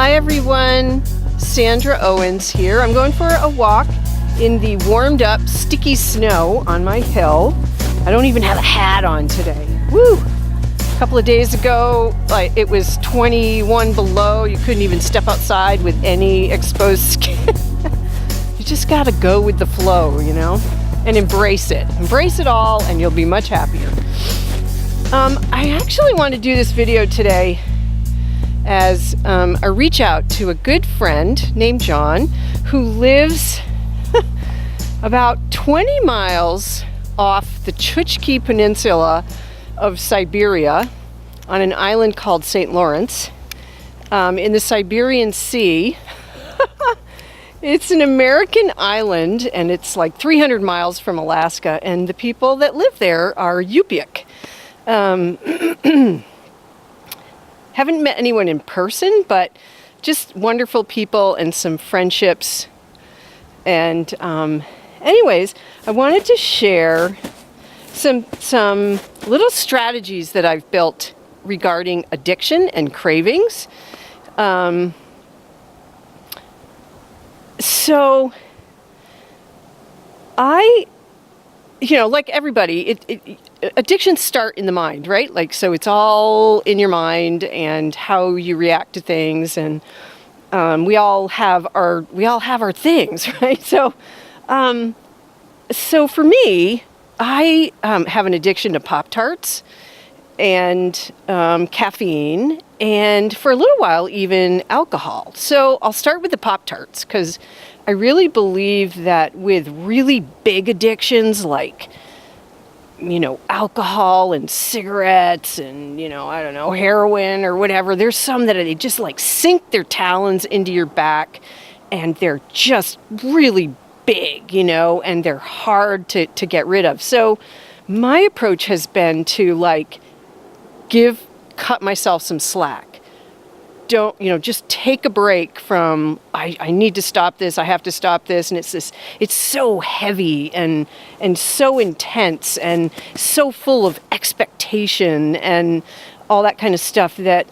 Hi everyone, Sandra Owens here. I'm going for a walk in the warmed up sticky snow on my hill. I don't even have a hat on today. Woo! A couple of days ago, it was 21 below. You couldn't even step outside with any exposed skin. You just gotta go with the flow, you know, and embrace it. Embrace it all and you'll be much happier. I actually want to do this video today as a reach out to a good friend named John who lives about 20 miles off the Chukchi Peninsula of Siberia on an island called St. Lawrence in the Siberian Sea. It's an American island and it's like 300 miles from Alaska, and the people that live there are Yupik. Haven't met anyone in person, but just wonderful people and some friendships. And anyways, I wanted to share some little strategies that I've built regarding addiction and cravings. So like everybody, addictions start in the mind, right? Like, so it's all in your mind and how you react to things, and we all have our things, right? So for me, I have an addiction to Pop-Tarts and caffeine, and for a little while even alcohol. So I'll start with the Pop-Tarts because I really believe that with really big addictions like, alcohol and cigarettes and, heroin or whatever, there's some that they just like sink their talons into your back and they're just really big, and they're hard to get rid of. So my approach has been to cut myself some slack. Don't, just take a break from, I need to stop this, I have to stop this. And it's so heavy and so intense and so full of expectation and all that kind of stuff that,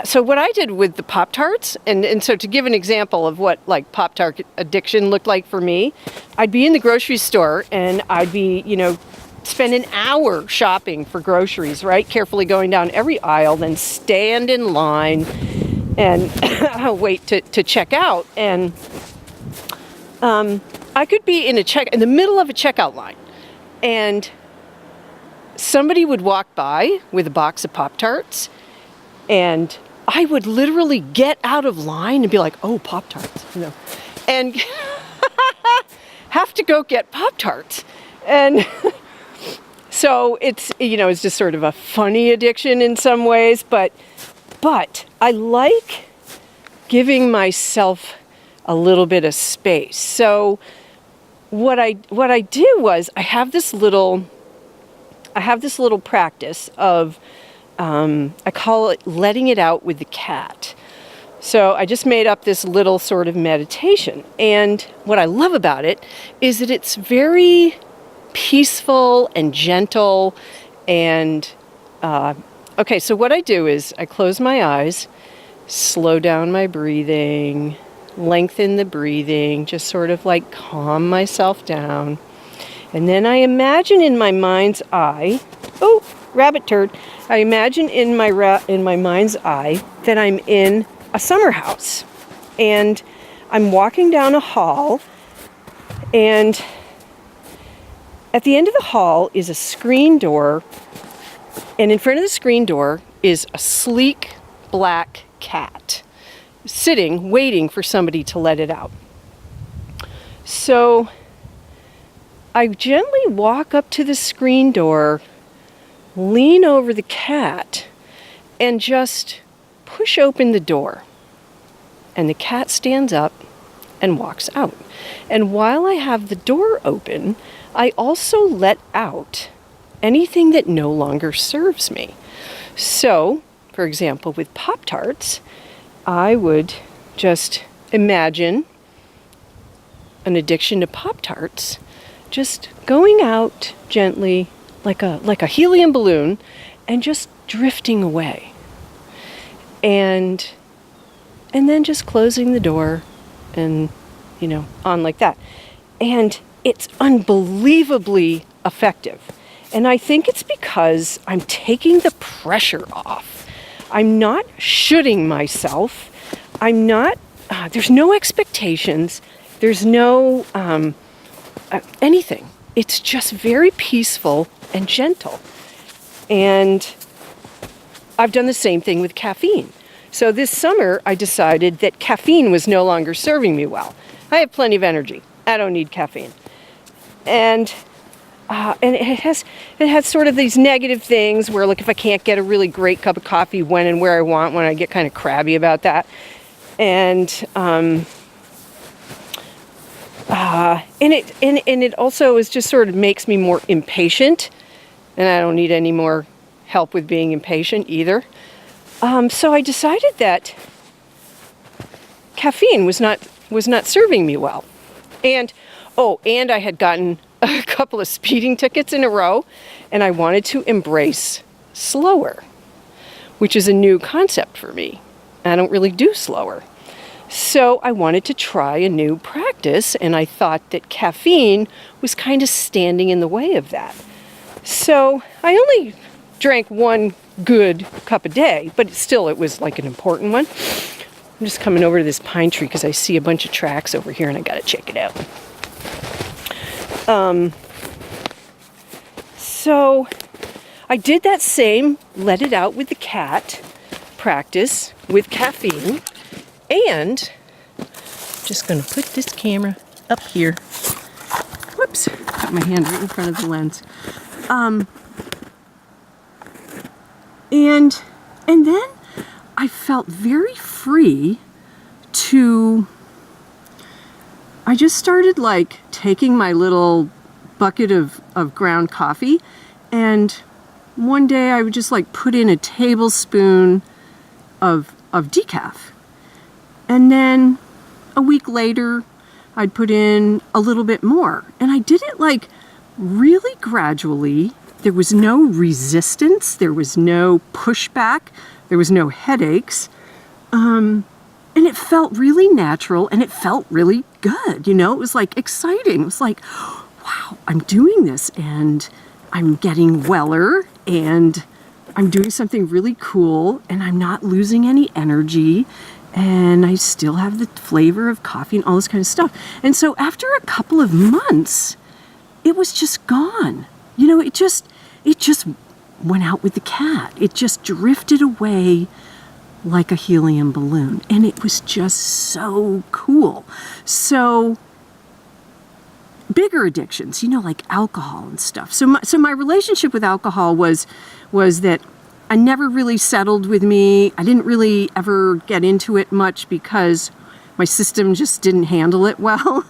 so what I did with the Pop-Tarts, and so to give an example of what Pop-Tart addiction looked like for me, I'd be in the grocery store and I'd be, spend an hour shopping for groceries, right? Carefully going down every aisle, then stand in line and wait to check out. And I could be in the middle of a checkout line, and somebody would walk by with a box of Pop-Tarts, and I would literally get out of line and be like, oh, Pop-Tarts, and have to go get Pop-Tarts. And so it's just sort of a funny addiction in some ways, but I like giving myself a little bit of space. So what I do was I have this little practice of, I call it letting it out with the cat. So I just made up this little sort of meditation. And what I love about it is that it's very peaceful and gentle. And okay, so what I do is I close my eyes, slow down my breathing, lengthen the breathing, just sort of calm myself down. And then I imagine in my mind's eye, oh, rabbit turd. I imagine in my mind's eye that I'm in a summer house and I'm walking down a hall, and at the end of the hall is a screen door, and in front of the screen door is a sleek black cat sitting, waiting for somebody to let it out. So I gently walk up to the screen door, lean over the cat, and just push open the door. And the cat stands up and walks out. And while I have the door open, I also let out anything that no longer serves me. So, for example, with Pop-Tarts, I would just imagine an addiction to Pop-Tarts just going out gently like a helium balloon and just drifting away. and then just closing the door and, on like that. And it's unbelievably effective. And I think it's because I'm taking the pressure off. I'm not shooting myself. I'm not, there's no expectations. There's no anything. It's just very peaceful and gentle. And I've done the same thing with caffeine. So this summer, I decided that caffeine was no longer serving me well. I have plenty of energy. I don't need caffeine. And it has sort of these negative things where, like, if I can't get a really great cup of coffee when and where I want, when I get kind of crabby about that. And it also is just sort of makes me more impatient, and I don't need any more help with being impatient either. So I decided that caffeine was not serving me well. And I had gotten a couple of speeding tickets in a row, and I wanted to embrace slower, which is a new concept for me. I don't really do slower. So I wanted to try a new practice, and I thought that caffeine was kind of standing in the way of that. So I only drank one good cup a day, but still it was like an important one. I'm just coming over to this pine tree because I see a bunch of tracks over here and I gotta check it out. So I did that same let it out with the cat practice with caffeine, and just gonna put this camera up here. Whoops, got my hand right in front of the lens. And then I felt very free to, I just started like taking my little bucket of ground coffee, and one day I would just like put in a tablespoon of decaf. And then a week later, I'd put in a little bit more. And I did it like really gradually. There was no resistance. There was no pushback. There was no headaches. And it felt really natural, and it felt really good. It was like exciting. It was like, wow, I'm doing this, and I'm getting weller, and I'm doing something really cool, and I'm not losing any energy, and I still have the flavor of coffee and all this kind of stuff. And so after a couple of months, it was just gone. It just went out with the cat. It just drifted away like a helium balloon. And it was just so cool. So bigger addictions, like alcohol and stuff. So my relationship with alcohol was that I never really settled with me. I didn't really ever get into it much because my system just didn't handle it well.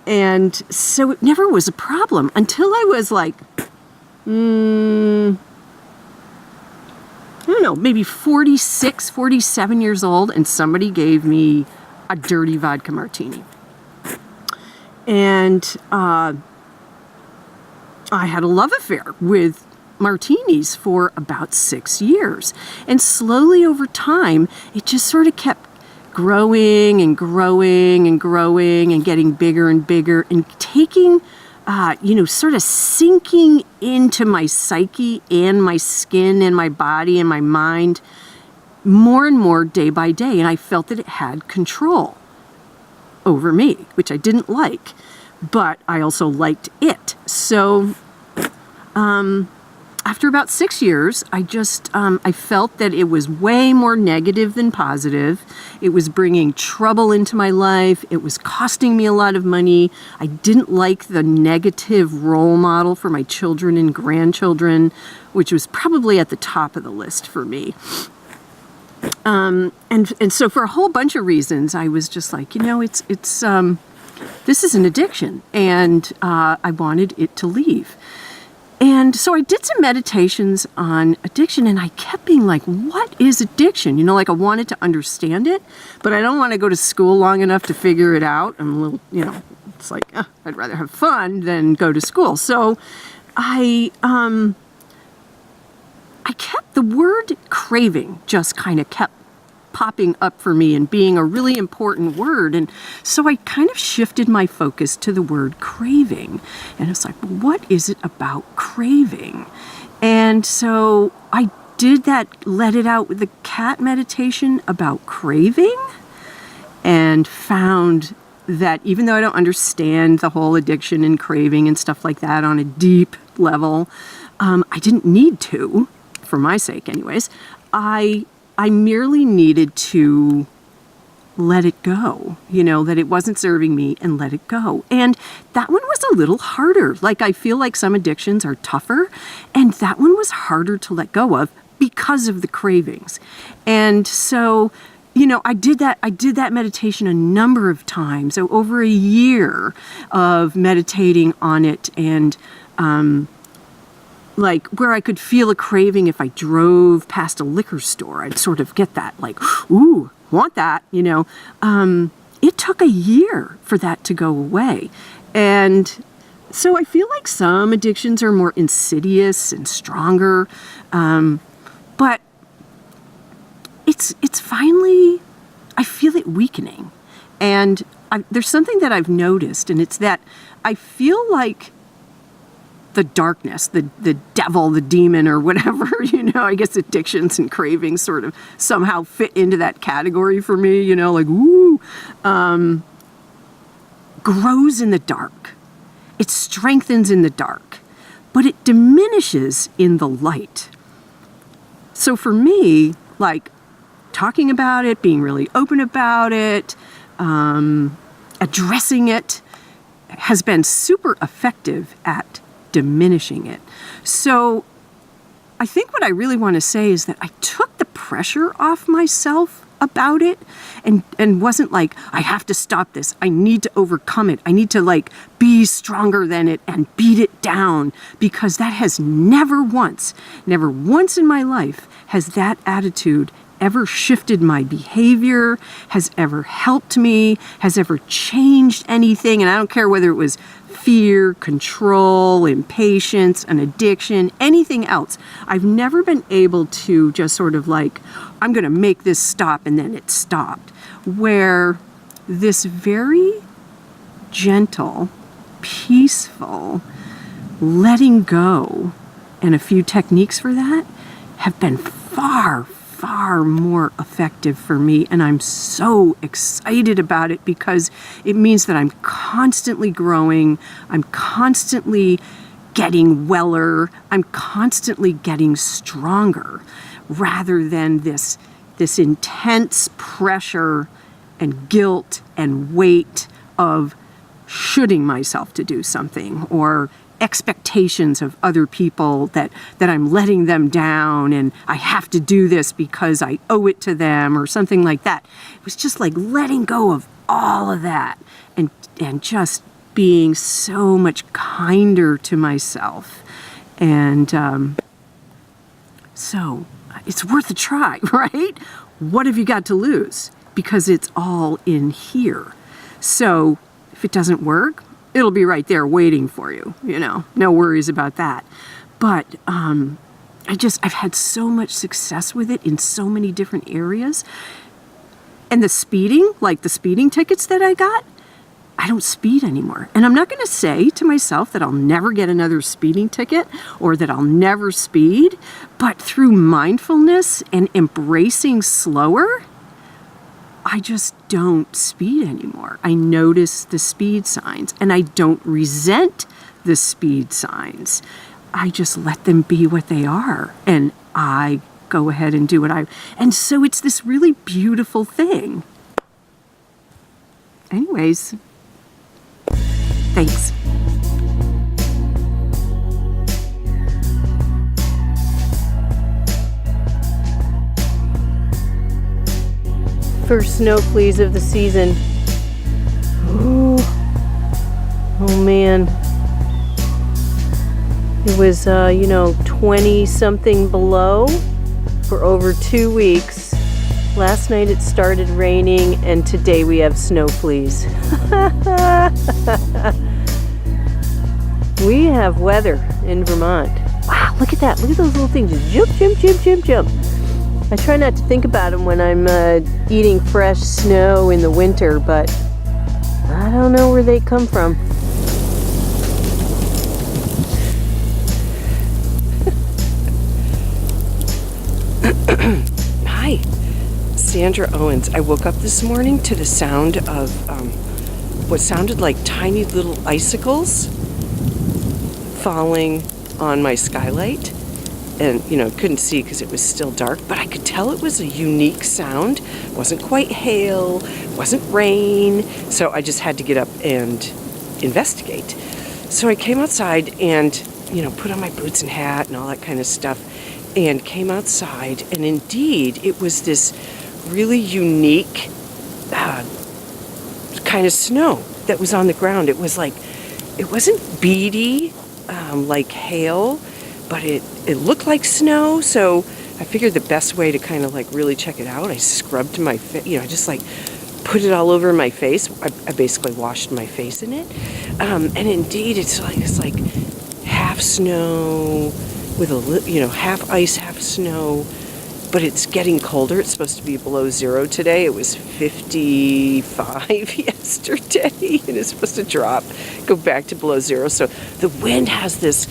And so it never was a problem until I was like, I don't know, maybe 46, 47 years old, and somebody gave me a dirty vodka martini. And I had a love affair with martinis for about 6 years. And slowly over time, it just sort of kept growing and growing and growing and getting bigger and bigger and taking, sort of sinking into my psyche and my skin and my body and my mind more and more day by day. And I felt that it had control over me, which I didn't like, but I also liked it. So, after about 6 years, I felt that it was way more negative than positive. It was bringing trouble into my life. It was costing me a lot of money. I didn't like the negative role model for my children and grandchildren, which was probably at the top of the list for me. And so for a whole bunch of reasons, I was just like, this is an addiction, and I wanted it to leave. And so I did some meditations on addiction, and I kept being like, what is addiction? I wanted to understand it, but I don't want to go to school long enough to figure it out. I'm a little, it's like, I'd rather have fun than go to school. So I kept the word craving, just kind of kept popping up for me and being a really important word. And so I kind of shifted my focus to the word craving. And it's like, well, what is it about craving? And so I did that, let it out with the cat meditation about craving, and found that even though I don't understand the whole addiction and craving and stuff like that on a deep level, I didn't need to, for my sake anyways. I merely needed to let it go, that it wasn't serving me, and let it go. And that one was a little harder. Like, I feel like some addictions are tougher, and that one was harder to let go of because of the cravings. And so, I did that meditation a number of times, so over a year of meditating on it, and like where I could feel a craving if I drove past a liquor store, I'd sort of get that, like, ooh, want that, It took a year for that to go away. And so I feel like some addictions are more insidious and stronger, but it's finally, I feel it weakening. And there's something that I've noticed, and it's that I feel like the darkness, the devil, the demon, or whatever, I guess addictions and cravings sort of somehow fit into that category for me, like, ooh, grows in the dark. It strengthens in the dark, but it diminishes in the light. So for me, like, talking about it, being really open about it, addressing it has been super effective at diminishing it. So I think what I really want to say is that I took the pressure off myself about it, and wasn't like, I have to stop this, I need to overcome it, I need to be stronger than it and beat it down, because that has never once in my life has that attitude ever shifted my behavior, has ever helped me, has ever changed anything. And I don't care whether it was fear, control, impatience, an addiction, anything else. I've never been able to just sort of I'm going to make this stop, and then it stopped. Where this very gentle, peaceful letting go, and a few techniques for that, have been far more effective for me, and I'm so excited about it because it means that I'm constantly growing, I'm constantly getting weller, I'm constantly getting stronger, rather than this intense pressure and guilt and weight of shoulding myself to do something, or expectations of other people that I'm letting them down, and I have to do this because I owe it to them, or something like that. It was just like letting go of all of that, and just being so much kinder to myself. And so it's worth a try, right? What have you got to lose? Because it's all in here. So if it doesn't work, it'll be right there waiting for you, no worries about that. But I've had so much success with it in so many different areas. And the speeding tickets that I got, I don't speed anymore. And I'm not going to say to myself that I'll never get another speeding ticket, or that I'll never speed, but through mindfulness and embracing slower, I just don't speed anymore. I notice the speed signs, and I don't resent the speed signs. I just let them be what they are, and I go ahead and do and so it's this really beautiful thing. Anyways, thanks. First snow please of the season. Ooh. Oh man. It was 20 something below for over 2 weeks. Last night it started raining, and today we have snow please. We have weather in Vermont. Wow, look at that. Look at those little things. Just jump, jump, jump, jump, jump. I try not to think about them when I'm eating fresh snow in the winter, but I don't know where they come from. Hi, Sandra Owens. I woke up this morning to the sound of what sounded like tiny little icicles falling on my skylight. And, couldn't see because it was still dark, but I could tell it was a unique sound. It wasn't quite hail, wasn't rain, so I just had to get up and investigate. So I came outside and, put on my boots and hat and all that kind of stuff, and came outside, and indeed, it was this really unique kind of snow that was on the ground. It was like, it wasn't beady like hail, but it looked like snow, so I figured the best way to kind of like really check it out, I scrubbed my face, I just like put it all over my face. I basically washed my face in it. And indeed, it's like half snow with half ice, half snow, but it's getting colder. It's supposed to be below zero today. It was 55 yesterday, and it's supposed to go back to below zero. So the wind has this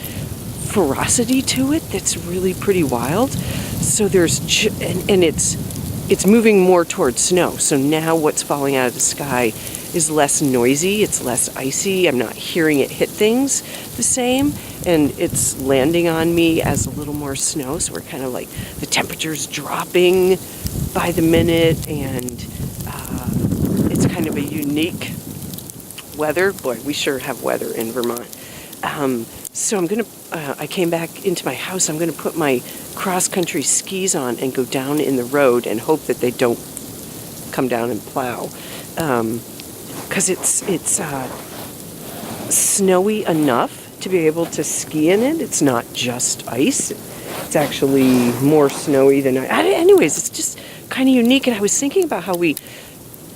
ferocity to it that's really pretty wild. So and it's moving more towards snow. So now what's falling out of the sky is less noisy, it's less icy. I'm not hearing it hit things the same, and it's landing on me as a little more snow. So we're kind of like, the temperature's dropping by the minute, and it's kind of a unique weather. Boy, we sure have weather in Vermont. So I came back into my house. I'm going to put my cross-country skis on and go down in the road and hope that they don't come down and plow. Because it's snowy enough to be able to ski in it. It's not just ice. It's actually more snowy than anyways, it's just kind of unique. And I was thinking about how we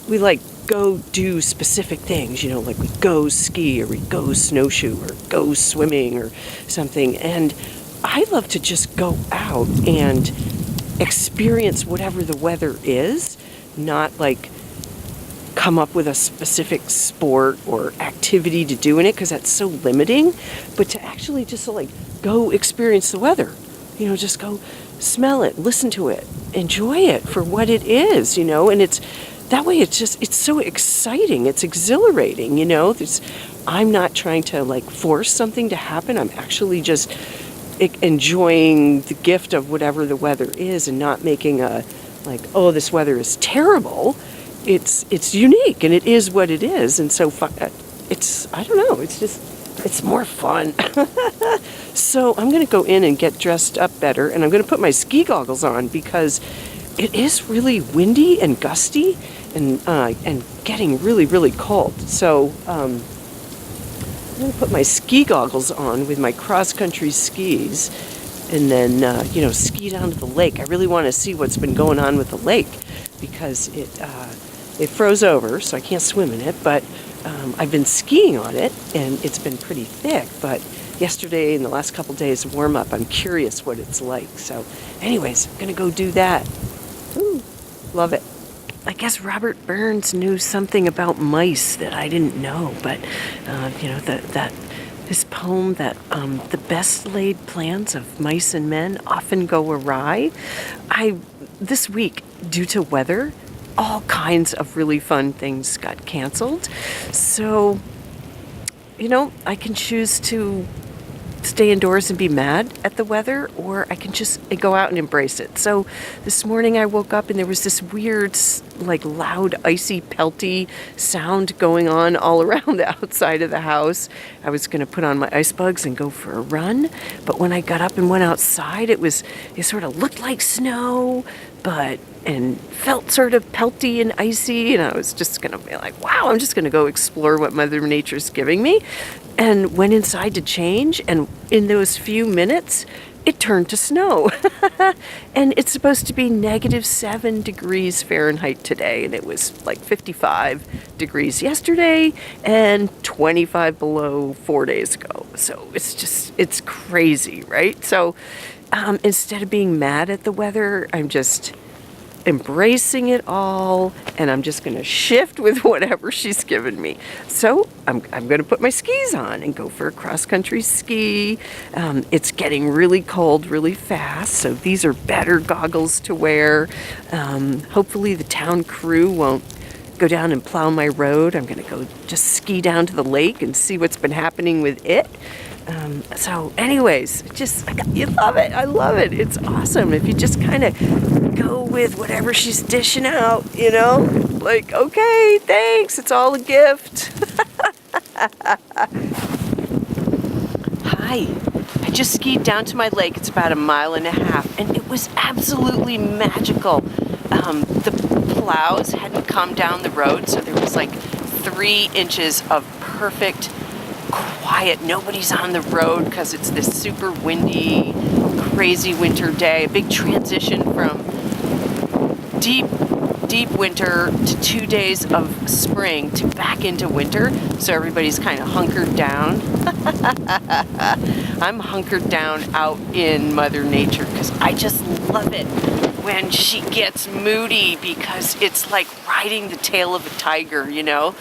like go do specific things, like we go ski or we go snowshoe or go swimming or something. And I love to just go out and experience whatever the weather is, not like come up with a specific sport or activity to do in it, because that's so limiting, but to actually just like go experience the weather, just go smell it, listen to it, enjoy it for what it is, and it's that way. It's so exciting. It's exhilarating, I'm not trying to like force something to happen. I'm actually just enjoying the gift of whatever the weather is, and not making a like, oh, this weather is terrible. It's unique, and it is what it is. And so I don't know, it's more fun. So I'm going to go in and get dressed up better, and I'm going to put my ski goggles on because it is really windy and gusty and getting really, really cold. So I'm going to put my ski goggles on with my cross-country skis, and then, ski down to the lake. I really want to see what's been going on with the lake, because it froze over, so I can't swim in it, but I've been skiing on it, and it's been pretty thick. But yesterday and the last couple days of warm-up, I'm curious what it's like. So anyways, I'm going to go do that. Ooh, love it. I guess Robert Burns knew something about mice that I didn't know, but, this poem that the best laid plans of mice and men often go awry. This week, due to weather, all kinds of really fun things got canceled. So, I can choose to stay indoors and be mad at the weather, or I can just go out and embrace it. So this morning I woke up and there was this weird, like loud, icy, pelty sound going on all around the outside of the house. I was going to put on my ice bugs and go for a run, but when I got up and went outside, it sort of looked like snow, and felt sort of pelty and icy, and I was just going to be like, wow, I'm just going to go explore what Mother Nature's giving me, and went inside to change, and in those few minutes, it turned to snow. And it's supposed to be -7 degrees Fahrenheit today, and it was like 55 degrees yesterday and 25 below 4 days ago. So it's crazy, right? So instead of being mad at the weather, I'm just embracing it all, and I'm just going to shift with whatever she's given me. So I'm going to put my skis on and go for a cross-country ski. It's getting really cold really fast, so these are better goggles to wear. Hopefully the town crew won't go down and plow my road. I'm going to go just ski down to the lake and see what's been happening with it. So anyways, you love it. I love it. It's awesome if you just kind of go with whatever she's dishing out, you know? Like, okay, thanks. It's all a gift. Hi. I just skied down to my lake. It's about 1.5 miles, and it was absolutely magical. The plows hadn't come down the road, so there was like 3 inches of perfect quiet. Nobody's on the road because it's this super windy, crazy winter day. A big transition from deep winter to 2 days of spring to back into winter. So everybody's kind of hunkered down. I'm hunkered down out in Mother Nature because I just love it when she gets moody, because it's like riding the tail of a tiger, you know?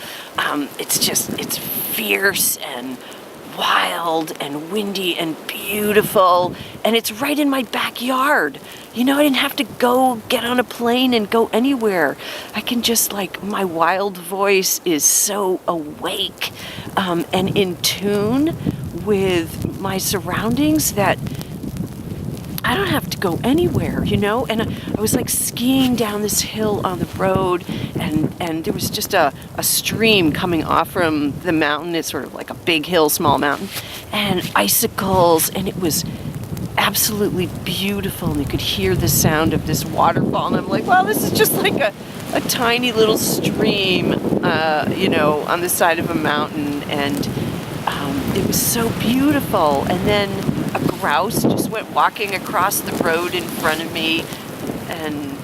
It's fierce and wild and windy and beautiful, and it's right in my backyard. You know, I didn't have to go get on a plane and go anywhere. I can just, like, my wild voice is so awake and in tune with my surroundings that I don't have to go anywhere, you know? And I was like skiing down this hill on the road, and there was just a stream coming off from the mountain. It's sort of like a big hill, small mountain, and icicles, and it was absolutely beautiful. And you could hear the sound of this waterfall, and I'm like, wow, this is just like a tiny little stream, you know, on the side of a mountain, and it was so beautiful. And then a grouse just went walking across the road in front of me, and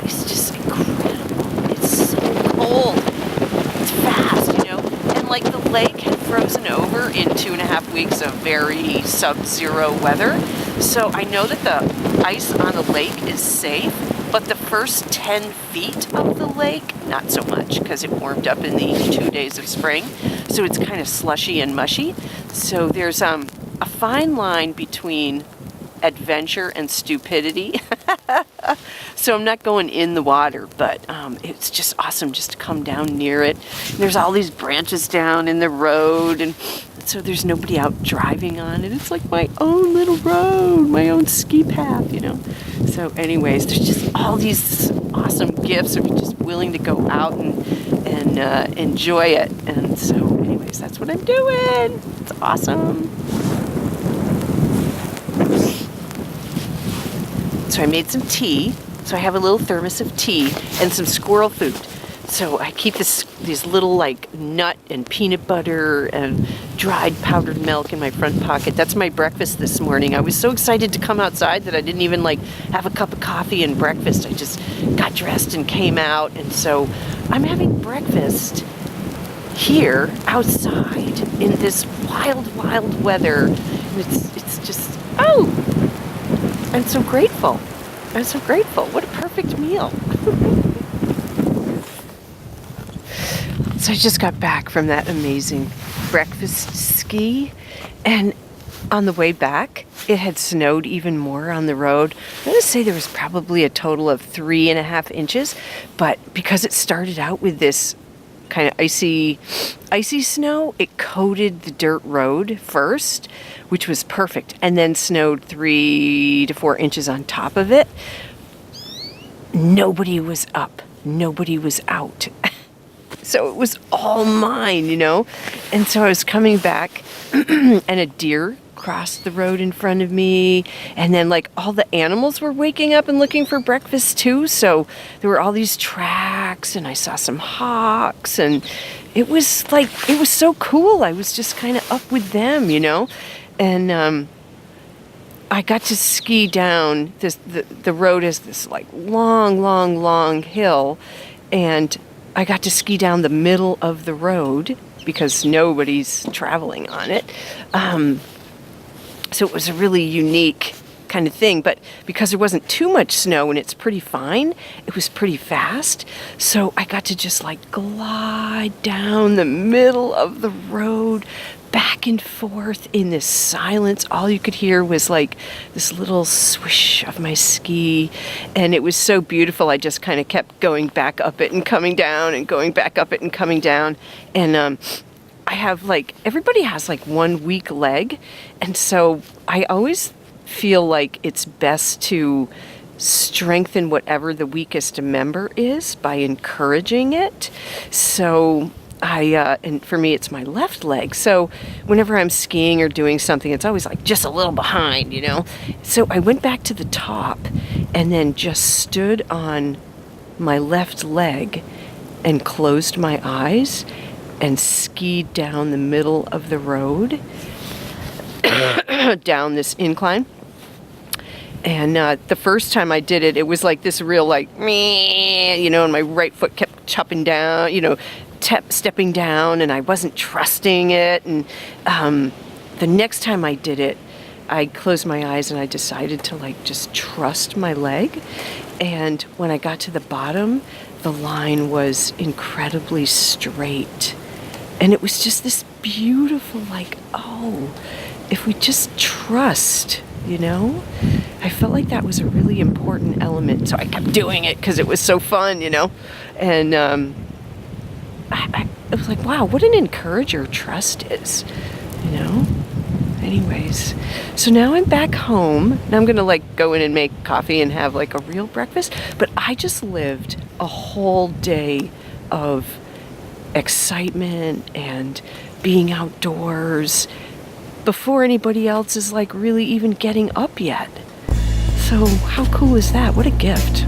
it's just incredible. It's so cold. It's fast, you know. And like the lake had frozen over in 2.5 weeks of very sub-zero weather. So I know that the ice on the lake is safe, but the first 10 feet of the lake, not so much, because it warmed up in the 2 days of spring. So it's kind of slushy and mushy. So there's a fine line between adventure and stupidity. So I'm not going in the water, but it's just awesome just to come down near it. And there's all these branches down in the road, and so there's nobody out driving on it. It's like my own little road, my own ski path, you know. So anyways, there's just all these awesome gifts if you're just willing to go out and enjoy it. And so anyways, that's what I'm doing. It's awesome. So I made some tea. So I have a little thermos of tea and some squirrel food. So I keep these little like nut and peanut butter and dried powdered milk in my front pocket. That's my breakfast this morning. I was so excited to come outside that I didn't even like have a cup of coffee and breakfast. I just got dressed and came out. And so I'm having breakfast here outside in this wild, wild weather. And it's just, oh, I'm so grateful. I'm so grateful. What a perfect meal. So I just got back from that amazing breakfast ski, and on the way back, it had snowed even more on the road. I'm going to say there was probably a total of 3.5 inches, but because it started out with this kind of icy snow, it coated the dirt road first, which was perfect, and then snowed 3 to 4 inches on top of it. Nobody was up. Nobody was out. So it was all mine, you know? And so I was coming back, and a deer crossed the road in front of me, and then like all the animals were waking up and looking for breakfast too. So there were all these tracks, and I saw some hawks, and it was so cool. I was just kind of up with them, you know? And I got to ski down the road is this like long hill, and I got to ski down the middle of the road because nobody's traveling on it. So it was a really unique kind of thing, but because there wasn't too much snow and it's pretty fine, it was pretty fast. So I got to just like glide down the middle of the road, back and forth in this silence. All you could hear was like this little swish of my ski, and it was so beautiful. I just kind of kept going back up it and coming down and going back up it and coming down. And I have like, everybody has like one weak leg, and so I always feel like it's best to strengthen whatever the weakest member is by encouraging it. So and for me, it's my left leg. So whenever I'm skiing or doing something, it's always like just a little behind, you know? So I went back to the top and then just stood on my left leg and closed my eyes and skied down the middle of the road, down this incline. And the first time I did it, it was like this real like, meh, you know, and my right foot kept chopping down, you know, stepping down, and I wasn't trusting it. And the next time I did it, I closed my eyes and I decided to like just trust my leg. And when I got to the bottom, the line was incredibly straight. And it was just this beautiful, like, oh, if we just trust, you know? I felt like that was a really important element. So I kept doing it because it was so fun, you know? And I was like, wow, what an encourager trust is, you know? Anyways, so now I'm back home. Now I'm gonna like go in and make coffee and have like a real breakfast. But I just lived a whole day of excitement and being outdoors before anybody else is like really even getting up yet. So how cool is that? What a gift.